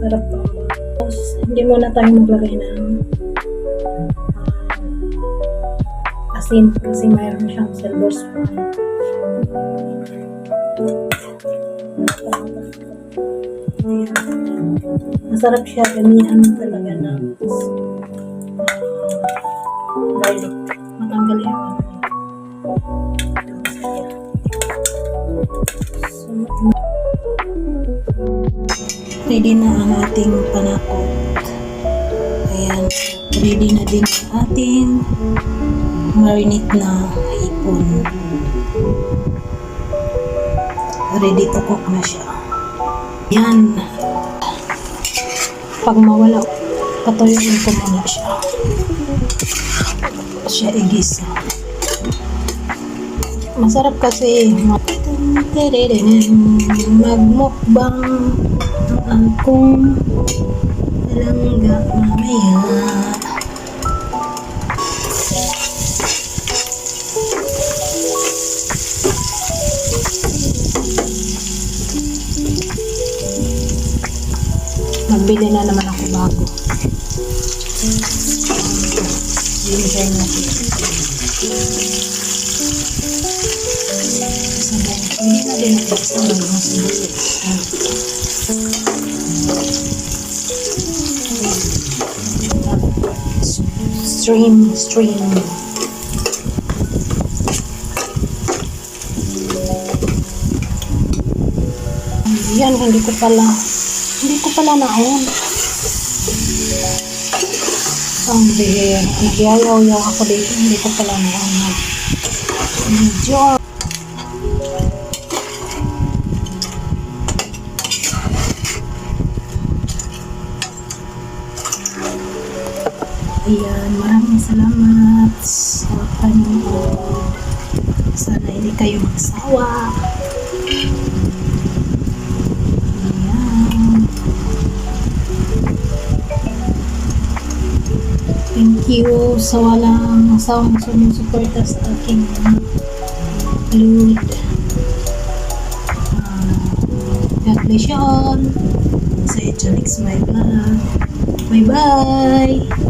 Sarap to. Tapos, hindi muna tayo maglagay ng asin kasi mayroon siyang silver spoon. Masarap siya, gamihan talaga ng garlic. Matanggal yung ready na ang ating panakot. Ayan, ready na din ang ating marinate na hipon. Ready to cook na siya. Yan. Pag mawala, patuyuin ko muna siya. Siya igisa. Masarap kasi magmukbang ang akong palangga mamaya. Magbili na naman ako bago. Ginger natin. Hindi na din natin sa mga sibuyas. Stream. Yan, hindi ko pala na-on. Ang bihir. Nagyayaw-yaw ako dito. Hindi ko pala na-on. Medyo. Ayan, maraming salamat sa panonood. Sana hindi kayo magsawa. Ayan. Thank you sa walang sawang sumusuporta sa aking upload. God bless you all. Sa Echanix my vlog. Bye-bye!